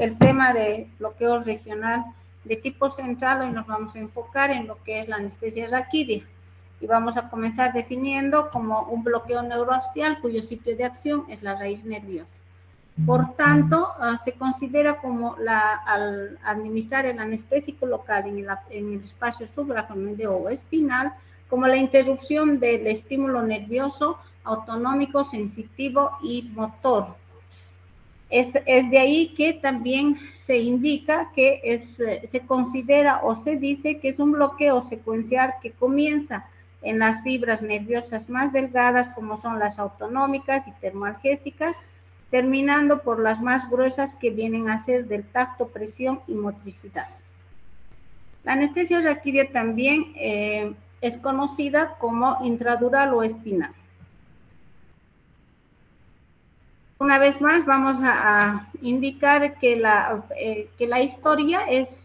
el tema de bloqueo regional de tipo central. Hoy nos vamos a enfocar en lo que es la anestesia raquídea y vamos a comenzar definiendo como un bloqueo neuroaxial cuyo sitio de acción es la raíz nerviosa. Por tanto, se considera como al administrar el anestésico local en el espacio subaracnoideo o espinal como la interrupción del estímulo nervioso autonómico, sensitivo y motor. Es de ahí que también se indica que se considera o se dice que es un bloqueo secuencial que comienza en las fibras nerviosas más delgadas, como son las autonómicas y termoalgésicas, terminando por las más gruesas que vienen a ser del tacto, presión y motricidad. La anestesia raquídea también es conocida como intradural o espinal. Una vez más vamos a indicar que la historia es,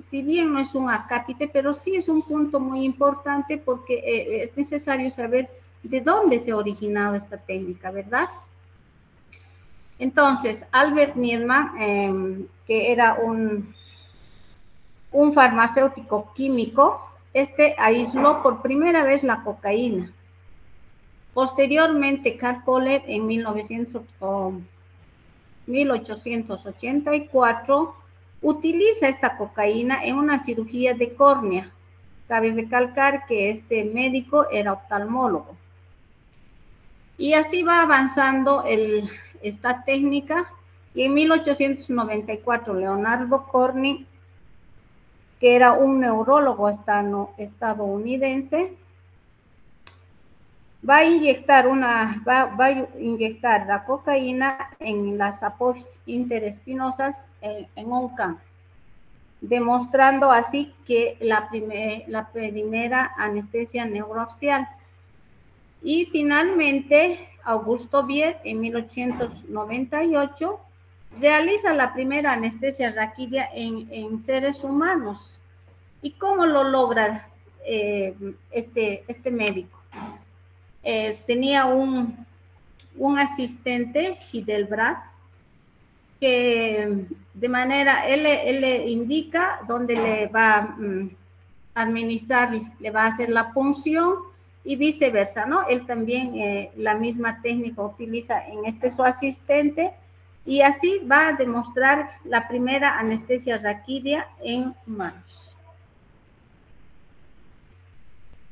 si bien no es un acápite, pero sí es un punto muy importante porque es necesario saber de dónde se ha originado esta técnica, ¿verdad? Entonces, Albert Niedman, que era un farmacéutico químico, aisló por primera vez la cocaína. Posteriormente, Karl Kohler en 1884 utiliza esta cocaína en una cirugía de córnea. Cabe recalcar que este médico era oftalmólogo. Y así va avanzando esta técnica, y en 1894 Leonardo Corning, que era un neurólogo estadounidense, va a inyectar la cocaína en las apófisis interespinosas en un can, demostrando así que la primera anestesia neuroaxial. Y finalmente, Augusto Vier, en 1898, realiza la primera anestesia raquídea en seres humanos. ¿Y cómo lo logra este médico? Tenía un asistente, Hildebrandt, que de manera, él le indica dónde le va a administrar, le va a hacer la punción y viceversa, ¿no? Él también la misma técnica utiliza en su asistente, y así va a demostrar la primera anestesia raquídea en humanos.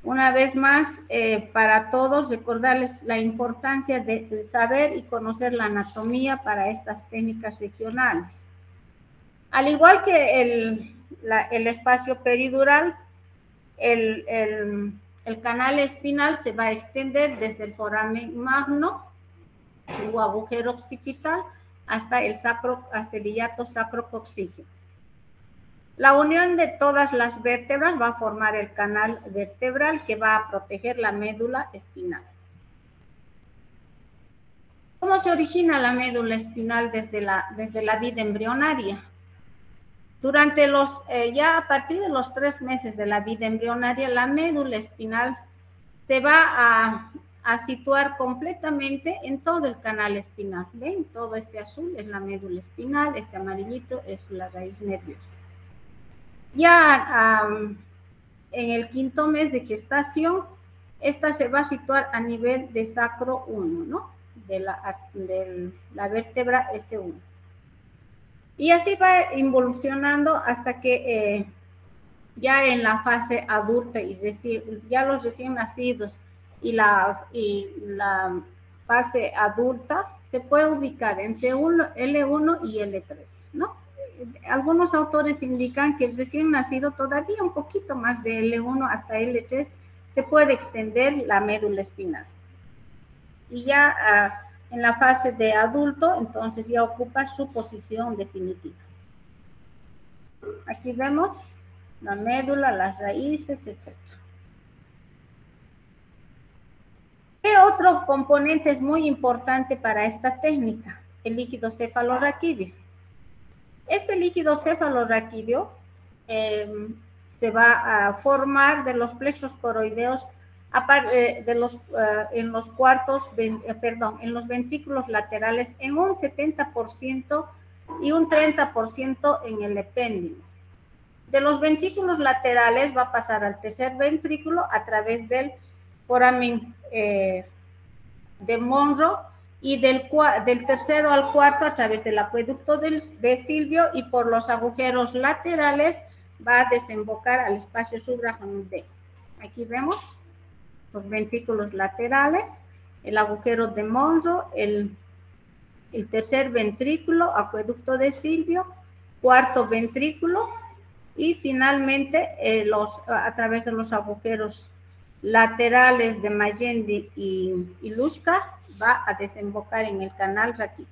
Una vez más, para todos, recordarles la importancia de saber y conocer la anatomía para estas técnicas regionales. Al igual que el espacio peridural, el canal espinal se va a extender desde el foramen magno o agujero occipital hasta el hiato sacrococcígeo. La unión de todas las vértebras va a formar el canal vertebral que va a proteger la médula espinal. ¿Cómo se origina la médula espinal desde la vida embrionaria? Durante ya a partir de los 3 meses de la vida embrionaria, la médula espinal se va a situar completamente en todo el canal espinal. ¿Ven? Todo este azul es la médula espinal, este amarillito es la raíz nerviosa. Ya en el 5º mes de gestación, esta se va a situar a nivel de sacro 1, ¿no? De la vértebra S1. Y así va involucionando hasta que ya en la fase adulta y ya los recién nacidos y la fase adulta se puede ubicar entre L1 y L3, ¿no? Algunos autores indican que el recién nacido todavía un poquito más de L1 hasta L3 se puede extender la médula espinal. Y ya en la fase de adulto, entonces ya ocupa su posición definitiva. Aquí vemos la médula, las raíces, etc. ¿Qué otro componente es muy importante para esta técnica? El líquido cefalorraquídeo. Este líquido cefalorraquídeo se va a formar de los plexos coroideos en los ventrículos laterales en un 70% y un 30% en el epéndimo. De los ventrículos laterales va a pasar al tercer ventrículo a través del foramen de Monro, y del tercero al cuarto a través del acueducto de Silvio, y por los agujeros laterales va a desembocar al espacio subrahonodeo. Aquí vemos los ventrículos laterales, el agujero de Monro, el tercer ventrículo, acueducto de Silvio, cuarto ventrículo, y finalmente a través de los agujeros laterales de Mayendi y Lushka va a desembocar en el canal raquídeo.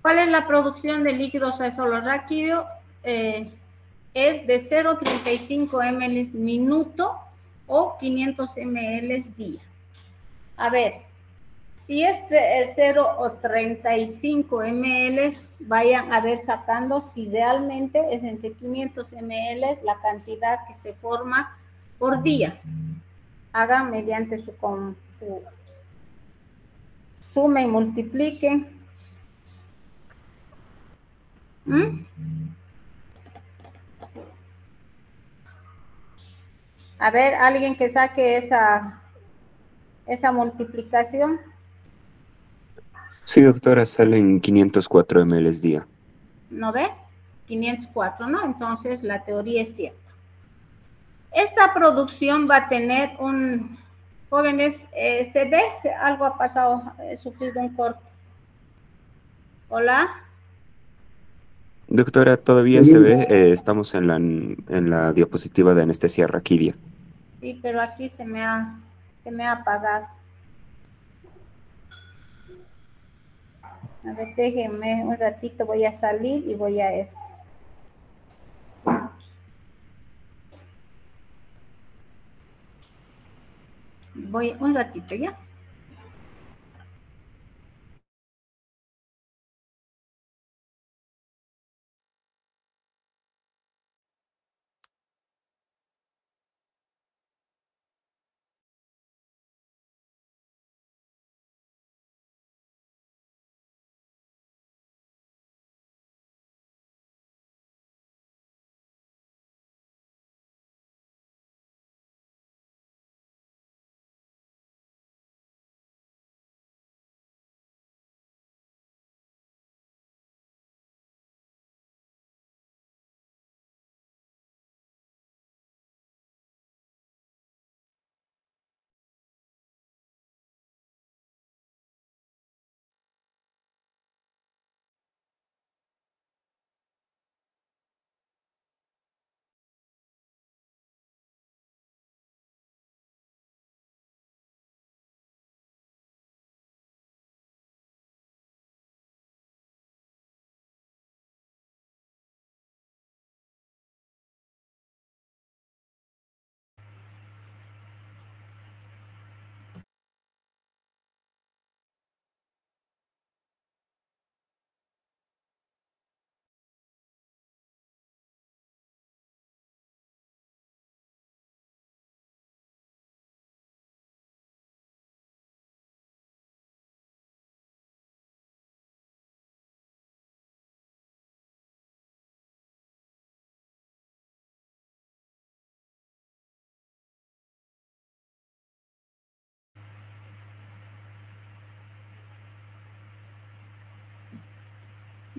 ¿Cuál es la producción de líquido cefalorraquídeo? Es de 0,35 ml minuto o 500 ml día. A ver, si es 0,35 ml, vayan a ver sacando si realmente es entre 500 ml la cantidad que se forma por día. Hagan mediante su suma y multipliquen. A ver, alguien que saque esa multiplicación. Sí, doctora, salen 504 ml día. ¿No ve? 504, ¿no? Entonces la teoría es cierta. Esta producción va a tener jóvenes, ¿se ve? Algo ha pasado, he sufrido un corte. Hola. Doctora, todavía se ve, estamos en la diapositiva de anestesia raquídea. Sí, pero aquí se me ha apagado. A ver, déjenme un ratito, voy a salir y voy a esto. Voy un ratito, ¿ya?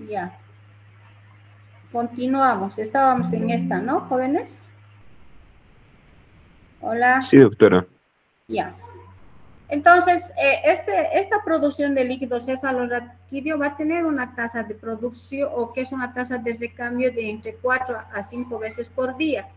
Ya. Continuamos. Estábamos en esta, ¿no, jóvenes? Hola. Sí, doctora. Ya. Entonces, esta producción de líquido cefalorraquídeo va a tener una tasa de producción, o que es una tasa de recambio de entre 4 a 5 veces por día.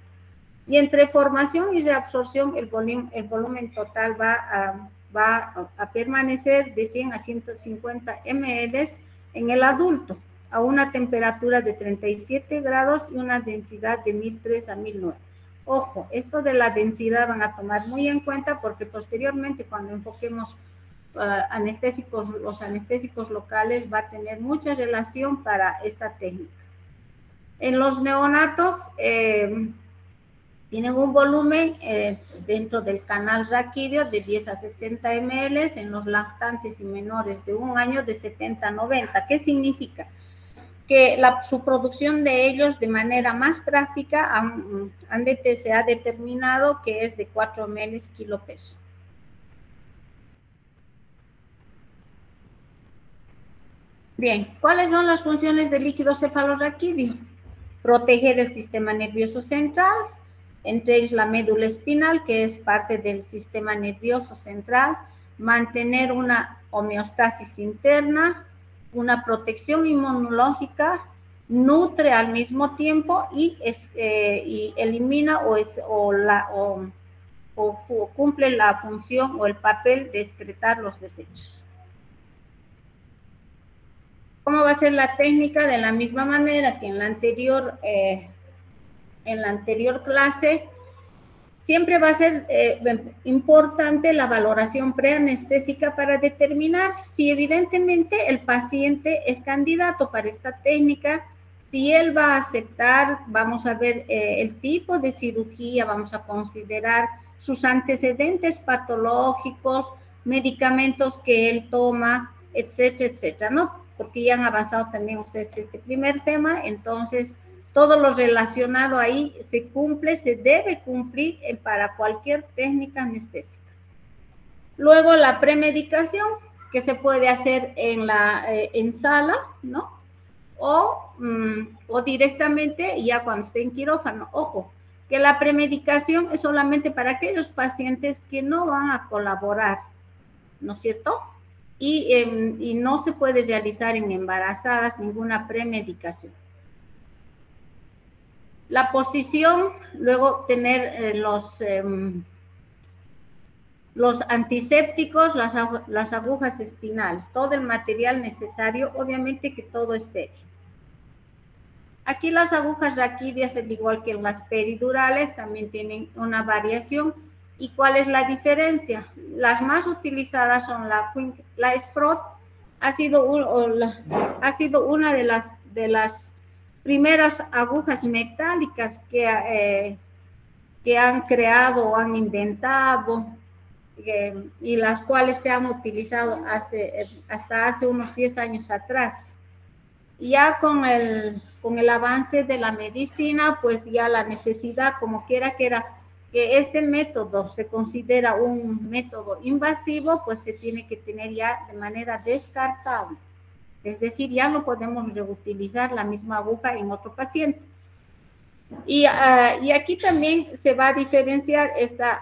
Y entre formación y reabsorción, el volumen total va a permanecer de 100 a 150 ml en el adulto, a una temperatura de 37 grados y una densidad de 1003 a 1009. Ojo, esto de la densidad van a tomar muy en cuenta, porque posteriormente, cuando enfoquemos los anestésicos locales, va a tener mucha relación para esta técnica. En los neonatos, Tienen un volumen dentro del canal raquídeo de 10 a 60 ml, en los lactantes y menores de 1 año de 70 a 90. ¿Qué significa? Que su producción de ellos de manera más práctica se ha determinado que es de 4 ml kilo peso. Bien, ¿cuáles son las funciones del líquido cefalorraquídeo? Proteger el sistema nervioso central, entre ellos la médula espinal, que es parte del sistema nervioso central, mantener una homeostasis interna, una protección inmunológica, nutre al mismo tiempo y elimina o cumple la función o el papel de excretar los desechos. ¿Cómo va a ser la técnica? De la misma manera que en la anterior clase, siempre va a ser importante la valoración preanestésica para determinar si evidentemente el paciente es candidato para esta técnica, si él va a aceptar, vamos a ver el tipo de cirugía, vamos a considerar sus antecedentes patológicos, medicamentos que él toma, etcétera, etcétera, ¿no? Porque ya han avanzado también ustedes este primer tema, entonces todo lo relacionado ahí se cumple, se debe cumplir para cualquier técnica anestésica. Luego la premedicación, que se puede hacer en sala, ¿no? O directamente ya cuando esté en quirófano. Ojo, que la premedicación es solamente para aquellos pacientes que no van a colaborar, ¿no es cierto? Y no se puede realizar en embarazadas ninguna premedicación. La posición, luego tener los antisépticos, las agujas espinales, todo el material necesario, obviamente que todo esté. Aquí las agujas raquídeas, al igual que las peridurales, también tienen una variación. ¿Y cuál es la diferencia? Las más utilizadas son la Sprott, ha sido una de las primeras agujas metálicas que han creado o han inventado y las cuales se han utilizado hasta hace unos 10 años atrás. Ya con el avance de la medicina, pues ya la necesidad, como quiera que era, que este método se considera un método invasivo, pues se tiene que tener ya de manera descartable. Es decir, ya no podemos reutilizar la misma aguja en otro paciente. Y aquí también se va a diferenciar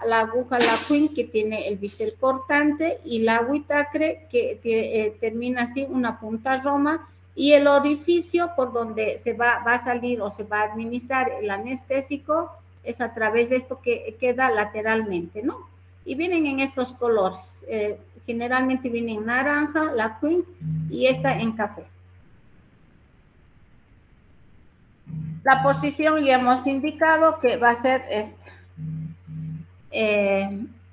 la aguja LaQuinn, que tiene el bisel cortante, y la Whitacre, que termina así, una punta roma, y el orificio por donde va a salir o se va a administrar el anestésico es a través de esto que queda lateralmente, ¿no? Y vienen en estos colores. Generalmente viene en naranja, LaQuinn, y esta en café. La posición ya hemos indicado que va a ser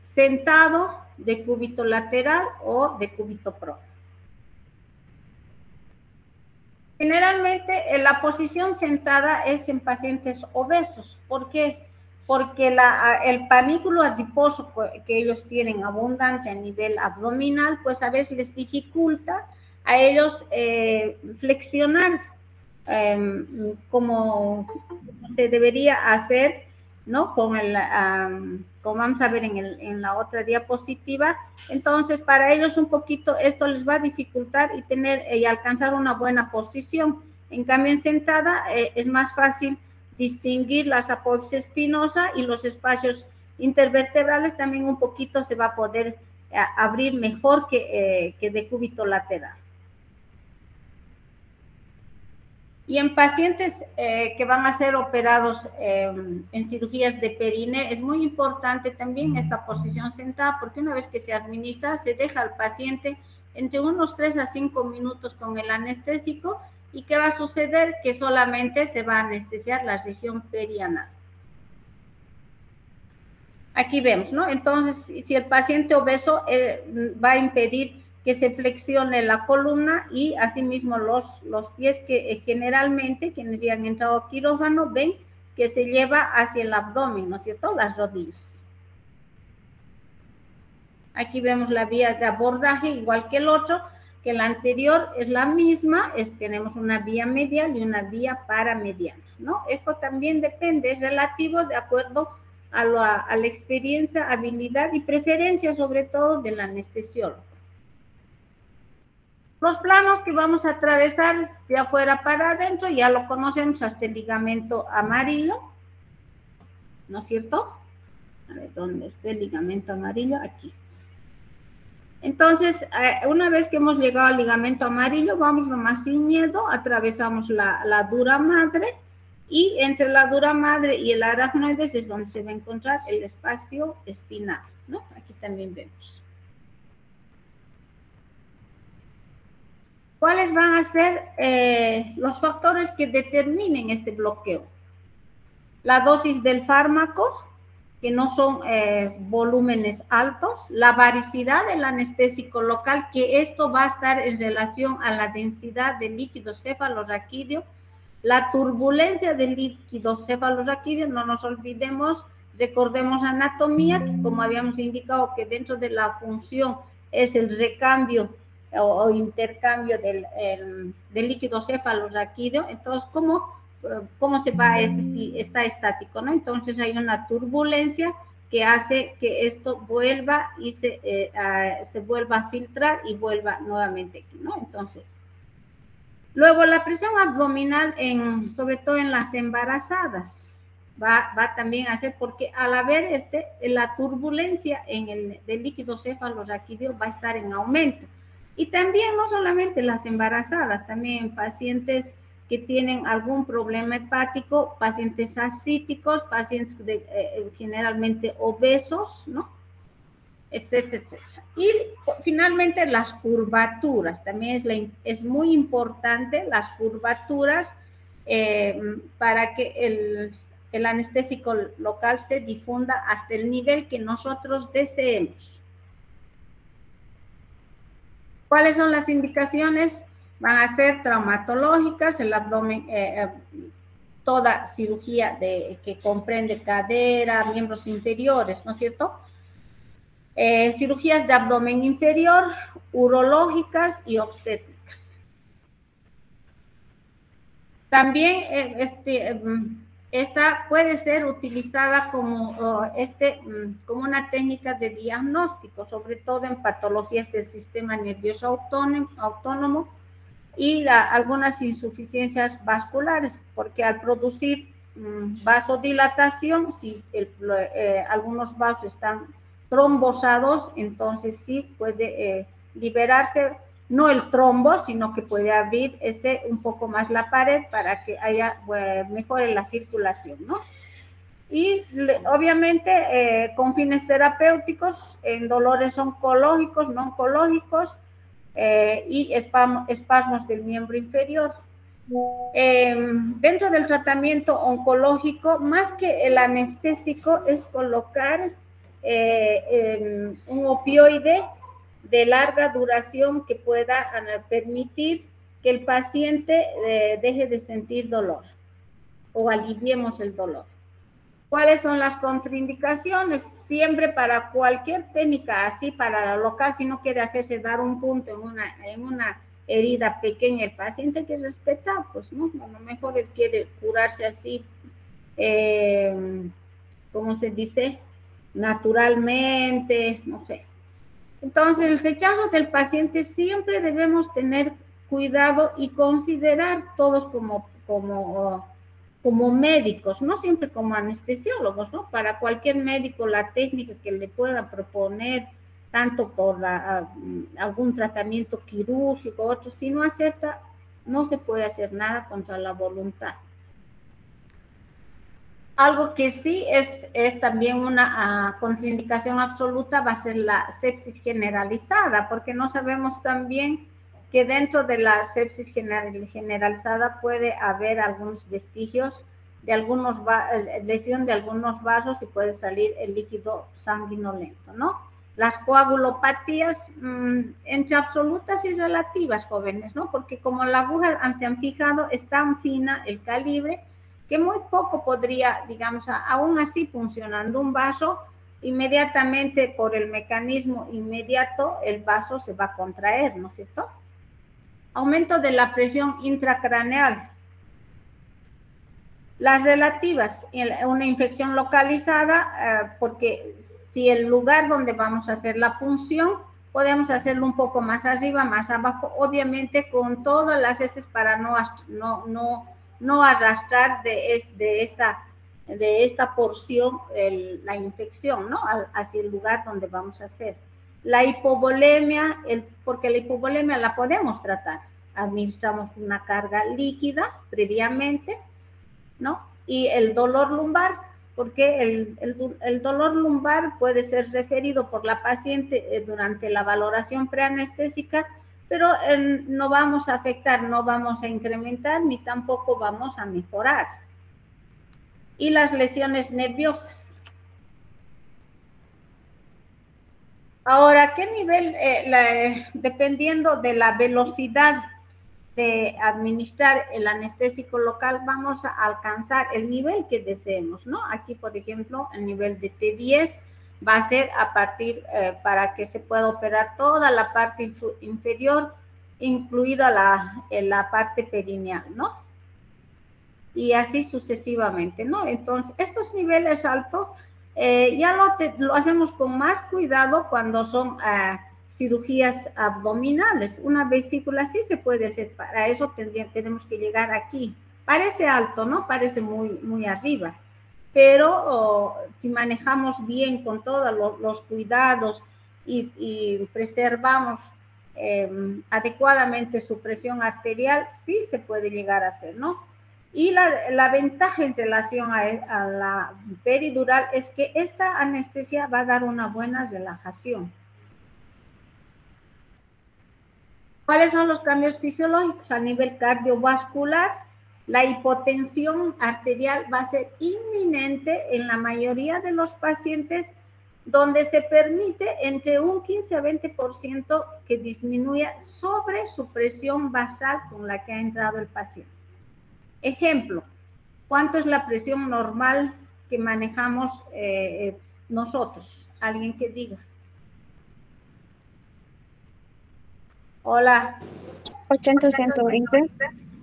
sentado, de cúbito lateral o de cúbito propio. Generalmente la posición sentada es en pacientes obesos. ¿Por qué? Porque el panículo adiposo que ellos tienen abundante a nivel abdominal, pues a veces les dificulta a ellos flexionar como se debería hacer, ¿no? Como vamos a ver en la otra diapositiva. Entonces, para ellos un poquito esto les va a dificultar y alcanzar una buena posición. En cambio, en sentada es más fácil distinguir la apófisis espinosa y los espacios intervertebrales también un poquito se va a poder abrir mejor que de cúbito lateral. Y en pacientes que van a ser operados en cirugías de perine, es muy importante también esta posición sentada, porque una vez que se administra, se deja al paciente entre unos 3 a 5 minutos con el anestésico. ¿Y qué va a suceder? Que solamente se va a anestesiar la región perianal. Aquí vemos, ¿no? Entonces, si el paciente obeso va a impedir que se flexione la columna y asimismo los pies, que generalmente quienes ya han entrado a quirófano ven que se lleva hacia el abdomen, ¿no es cierto? Las rodillas. Aquí vemos la vía de abordaje, igual que el otro, que la anterior es la misma, tenemos una vía medial y una vía paramediana, ¿no? Esto también depende, es relativo de acuerdo a la experiencia, habilidad y preferencia, sobre todo, del anestesiólogo. Los planos que vamos a atravesar de afuera para adentro, ya lo conocemos hasta el ligamento amarillo, ¿no es cierto? A ver, ¿dónde está el ligamento amarillo? Aquí. Entonces, una vez que hemos llegado al ligamento amarillo, vamos nomás sin miedo, atravesamos la dura madre, y entre la dura madre y el aracnoides es donde se va a encontrar el espacio espinal, ¿no? Aquí también vemos. ¿Cuáles van a ser los factores que determinen este bloqueo? La dosis del fármaco, que no son volúmenes altos, la varicidad del anestésico local, que esto va a estar en relación a la densidad del líquido cefalorraquídeo, la turbulencia del líquido cefalorraquídeo, no nos olvidemos, recordemos anatomía, que como habíamos indicado que dentro de la función es el recambio o intercambio del líquido cefalorraquídeo. Entonces, ¿cómo se va si está estático, ¿no? Entonces hay una turbulencia que hace que esto vuelva y se vuelva a filtrar y vuelva nuevamente aquí, ¿no? Entonces, luego la presión abdominal, sobre todo en las embarazadas, va también a hacer, porque al haber la turbulencia del líquido cefalorraquídeo va a estar en aumento. Y también no solamente las embarazadas, también en pacientes que tienen algún problema hepático, pacientes ascíticos, pacientes generalmente obesos, ¿no? Etcétera, etcétera. Y finalmente las curvaturas, también es muy importante las curvaturas para que el anestésico local se difunda hasta el nivel que nosotros deseemos. ¿Cuáles son las indicaciones? Van a ser traumatológicas, el abdomen, toda cirugía que comprende cadera, miembros inferiores, ¿no es cierto? Cirugías de abdomen inferior, urológicas y obstétricas. También esta puede ser utilizada como una técnica de diagnóstico, sobre todo en patologías del sistema nervioso autónomo y algunas insuficiencias vasculares, porque al producir vasodilatación, si algunos vasos están trombosados, entonces sí puede liberarse, no el trombo, sino que puede abrir un poco más la pared para que mejore la circulación, ¿no? Y obviamente con fines terapéuticos, en dolores oncológicos, no oncológicos, y espasmos del miembro inferior. Dentro del tratamiento oncológico, más que el anestésico, es colocar un opioide de larga duración que pueda permitir que el paciente deje de sentir dolor o aliviemos el dolor. ¿Cuáles son las contraindicaciones? Siempre para cualquier técnica así, para la local, si no quiere hacerse dar un punto en una herida pequeña, el paciente que respeta, pues no, a lo mejor él quiere curarse así, ¿cómo se dice? Naturalmente, no sé. Entonces, el rechazo del paciente siempre debemos tener cuidado y considerar todos como médicos, no siempre como anestesiólogos, ¿no? Para cualquier médico, la técnica que le pueda proponer, tanto por algún tratamiento quirúrgico, otro, si no acepta, no se puede hacer nada contra la voluntad. Algo que sí es también una contraindicación absoluta va a ser la sepsis generalizada, porque no sabemos también que dentro de la sepsis generalizada puede haber algunos vestigios de lesión de algunos vasos y puede salir el líquido sanguinolento, ¿no? Las coagulopatías entre absolutas y relativas, jóvenes, ¿no? Porque como la aguja, se han fijado, es tan fina el calibre que muy poco podría, digamos, aún así funcionando un vaso, inmediatamente por el mecanismo inmediato el vaso se va a contraer, ¿no es cierto? Aumento de la presión intracraneal. Las relativas, una infección localizada, porque si el lugar donde vamos a hacer la punción, podemos hacerlo un poco más arriba, más abajo, obviamente con todas las para no arrastrar de esta porción la infección, ¿no? Hacia el lugar donde vamos a hacer. La hipovolemia, porque la hipovolemia la podemos tratar. Administramos una carga líquida previamente, ¿no? Y el dolor lumbar, porque el dolor lumbar puede ser referido por la paciente durante la valoración preanestésica, pero no vamos a afectar, no vamos a incrementar, ni tampoco vamos a mejorar. Y las lesiones nerviosas. Ahora, ¿qué nivel? Dependiendo de la velocidad de administrar el anestésico local, vamos a alcanzar el nivel que deseemos, ¿no? Aquí, por ejemplo, el nivel de T10 va a ser a partir, para que se pueda operar toda la parte inferior, incluida la parte perineal, ¿no? Y así sucesivamente, ¿no? Entonces, estos niveles altos ya lo hacemos con más cuidado cuando son cirugías abdominales. Una vesícula sí se puede hacer, para eso tenemos que llegar aquí. Parece alto, ¿no? Parece muy arriba, pero si manejamos bien con todos los cuidados y preservamos adecuadamente su presión arterial, sí se puede llegar a hacer, ¿no? Y la ventaja en relación a la peridural es que esta anestesia va a dar una buena relajación. ¿Cuáles son los cambios fisiológicos? A nivel cardiovascular, la hipotensión arterial va a ser inminente en la mayoría de los pacientes, donde se permite entre un 15 a 20% que disminuya sobre su presión basal con la que ha entrado el paciente. Ejemplo, ¿cuánto es la presión normal que manejamos nosotros? Alguien que diga. Hola. 80-120.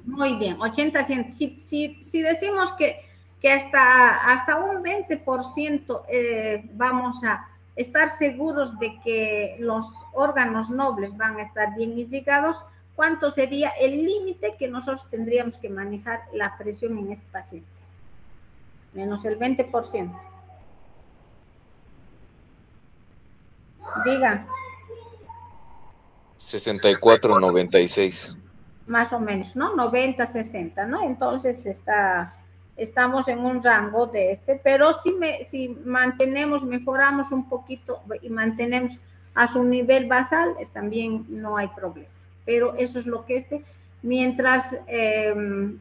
Muy bien, 80-100. Si decimos que hasta un 20% vamos a estar seguros de que los órganos nobles van a estar bien irrigados, ¿cuánto sería el límite que nosotros tendríamos que manejar la presión en ese paciente? Menos el 20%. Diga. 64-96. Más o menos, ¿no? 90-60, ¿no? Entonces estamos en un rango de pero si mantenemos, mejoramos un poquito y mantenemos a su nivel basal, también no hay problema. Pero eso es lo que mientras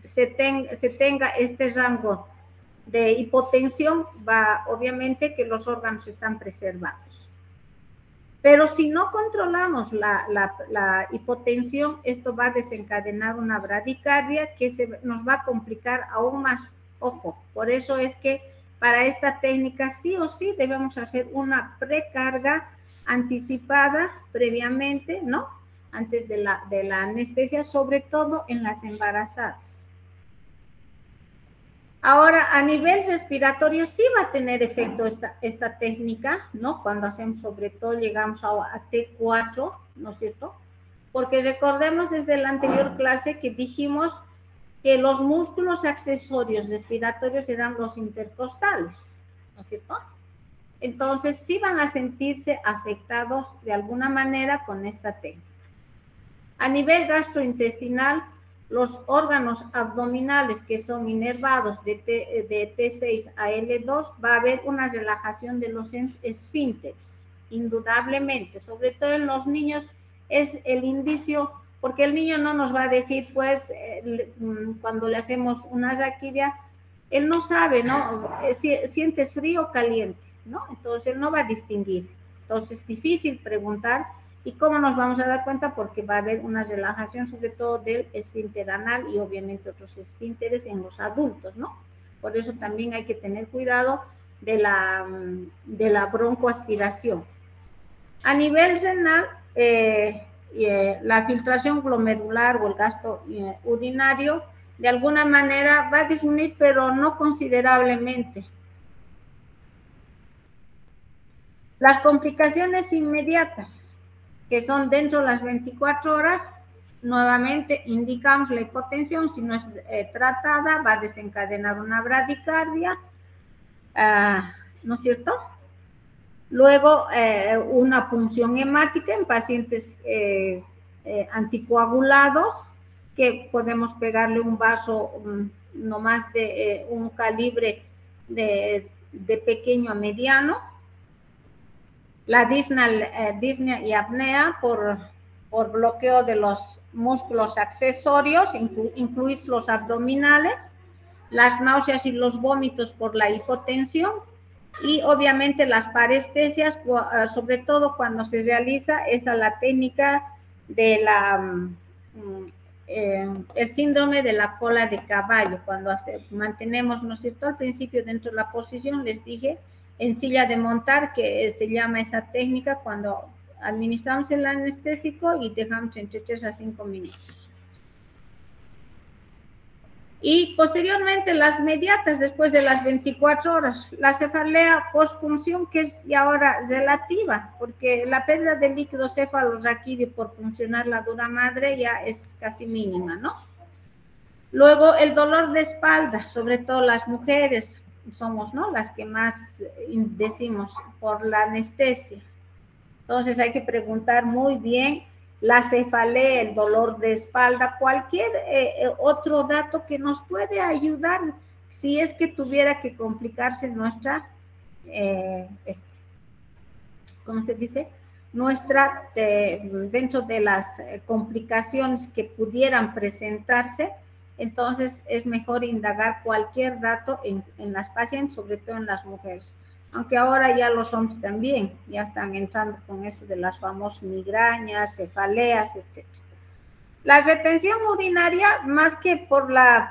se tenga este rango de hipotensión, obviamente que los órganos están preservados. Pero si no controlamos la hipotensión, esto va a desencadenar una bradicardia que nos va a complicar aún más. Ojo, por eso es que para esta técnica sí o sí debemos hacer una precarga anticipada previamente, ¿no? Antes de la anestesia, sobre todo en las embarazadas. Ahora, a nivel respiratorio sí va a tener efecto esta técnica, ¿no? Cuando hacemos, sobre todo, llegamos a T4, ¿no es cierto? Porque recordemos desde la anterior clase que dijimos que los músculos accesorios respiratorios eran los intercostales, ¿no es cierto? Entonces, sí van a sentirse afectados de alguna manera con esta técnica. A nivel gastrointestinal, los órganos abdominales que son inervados de T6 a L2, va a haber una relajación de los esfínteres, indudablemente, sobre todo en los niños es el indicio, porque el niño no nos va a decir, pues, cuando le hacemos una raquidia, él no sabe, ¿no? Sientes frío o caliente, ¿no? Entonces él no va a distinguir. Entonces es difícil preguntar. ¿Y cómo nos vamos a dar cuenta? Porque va a haber una relajación sobre todo del esfínter anal y obviamente otros esfínteres en los adultos, ¿no? Por eso también hay que tener cuidado de la broncoaspiración. A nivel renal, la filtración glomerular o el gasto urinario, de alguna manera va a disminuir, pero no considerablemente. Las complicaciones inmediatas, que son dentro de las 24 horas, nuevamente indicamos la hipotensión, si no es tratada, va a desencadenar una bradicardia, ¿no es cierto? Luego, una punción hemática en pacientes anticoagulados, que podemos pegarle un vaso no más de un calibre de pequeño a mediano. La disnea y apnea por bloqueo de los músculos accesorios, incluidos los abdominales, las náuseas y los vómitos por la hipotensión, y obviamente las parestesias, sobre todo cuando se realiza la técnica de el síndrome de la cola de caballo, cuando mantenemos, ¿no es cierto?, al principio dentro de la posición, les dije, en silla de montar, que se llama esa técnica cuando administramos el anestésico y dejamos entre 3 a 5 minutos. Y posteriormente las mediatas después de las 24 horas, la cefalea postpunción, que es ya ahora relativa, porque la pérdida de líquido cefalorraquídeo por puncionar la dura madre ya es casi mínima, ¿no? Luego el dolor de espalda, sobre todo las mujeres somos, ¿no?, las que más decimos por la anestesia. Entonces hay que preguntar muy bien la cefalea, el dolor de espalda, cualquier otro dato que nos puede ayudar si es que tuviera que complicarse nuestra, ¿cómo se dice? Nuestra, dentro de las complicaciones que pudieran presentarse, entonces es mejor indagar cualquier dato en las pacientes, sobre todo en las mujeres. Aunque ahora ya los hombres también ya están entrando con eso de las famosas migrañas, cefaleas, etc. La retención urinaria, más que por la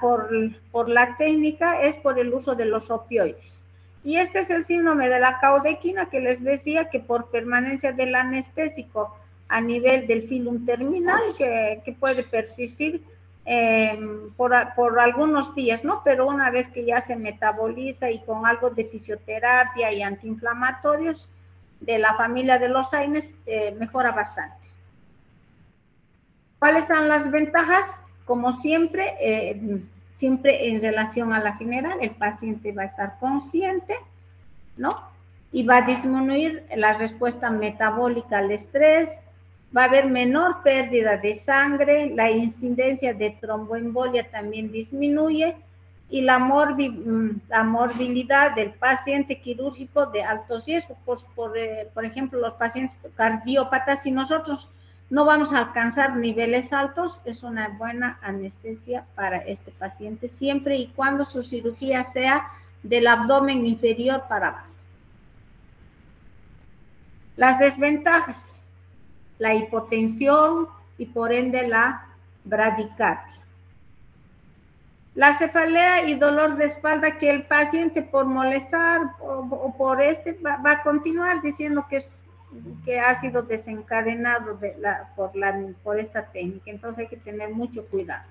técnica, es por el uso de los opioides. Y este es el síndrome de la caudequina, que les decía que por permanencia del anestésico a nivel del filum terminal, que puede persistir por algunos días, ¿no? Pero una vez que ya se metaboliza y con algo de fisioterapia y antiinflamatorios de la familia de los AINES, mejora bastante. ¿Cuáles son las ventajas? Como siempre, siempre en relación a la general, el paciente va a estar consciente, ¿no? Y va a disminuir la respuesta metabólica al estrés, va a haber menor pérdida de sangre, la incidencia de tromboembolia también disminuye, y la morbilidad del paciente quirúrgico de alto riesgo, pues por ejemplo, los pacientes cardiópatas, si nosotros no vamos a alcanzar niveles altos, es una buena anestesia para este paciente, siempre y cuando su cirugía sea del abdomen inferior para abajo. Las desventajas: la hipotensión y por ende la bradicardia. La cefalea y dolor de espalda, que el paciente por molestar o por va a continuar diciendo que ha sido desencadenado por esta técnica, entonces hay que tener mucho cuidado.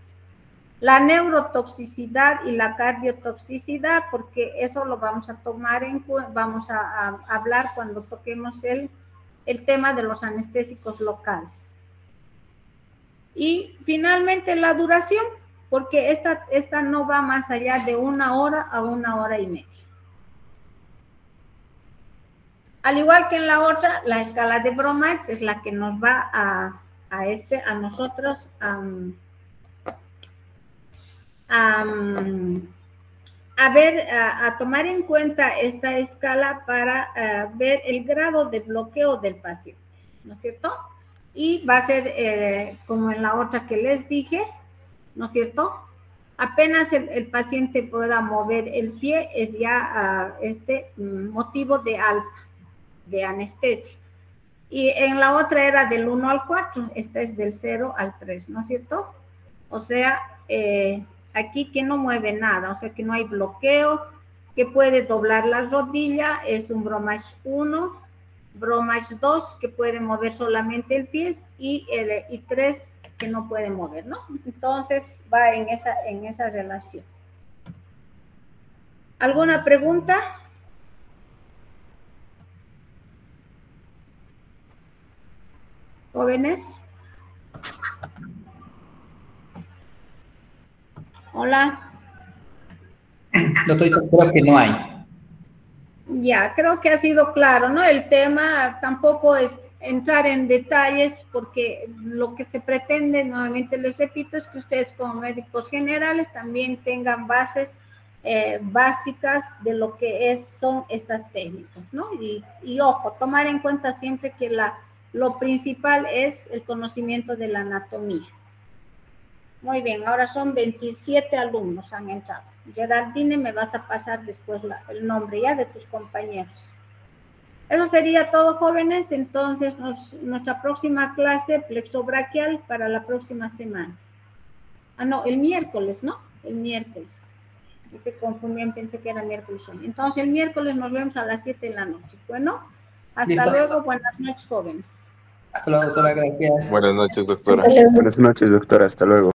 La neurotoxicidad y la cardiotoxicidad, porque eso lo vamos a tomar vamos a hablar cuando toquemos el tema de los anestésicos locales. Y finalmente la duración, porque esta no va más allá de 1 hora a 1 hora y media. Al igual que en la otra, la escala de Bromax es la que nos va a nosotros a tomar en cuenta esta escala para ver el grado de bloqueo del paciente, ¿no es cierto? Y va a ser como en la otra que les dije, ¿no es cierto? Apenas el paciente pueda mover el pie, es ya motivo de alta, de anestesia. Y en la otra era del 1 al 4, esta es del 0 al 3, ¿no es cierto? O sea, aquí que no mueve nada, o sea que no hay bloqueo, que puede doblar la rodilla, es un Bromage 1, Bromage 2, que puede mover solamente el pie, y 3, que no puede mover, ¿no? Entonces va en esa relación. ¿Alguna pregunta? ¿Jóvenes? Hola. Doctorita, creo que no hay. Ya, creo que ha sido claro, ¿no? El tema tampoco es entrar en detalles porque lo que se pretende, nuevamente les repito, es que ustedes como médicos generales también tengan bases básicas de lo que son estas técnicas, ¿no? Y ojo, tomar en cuenta siempre que lo principal es el conocimiento de la anatomía. Muy bien, ahora son 27 alumnos han entrado. Geraldine, me vas a pasar después el nombre ya de tus compañeros. Eso sería todo, jóvenes. Entonces, nuestra próxima clase, plexobraquial, para la próxima semana. Ah, no, el miércoles, ¿no? El miércoles. Yo te confundí, pensé que era miércoles. Entonces, el miércoles nos vemos a las 7 de la noche. Bueno, hasta Listo. luego. Buenas noches, jóvenes. Hasta luego, doctora. Gracias. Buenas noches, doctora. Buenas noches, doctora. Hasta luego.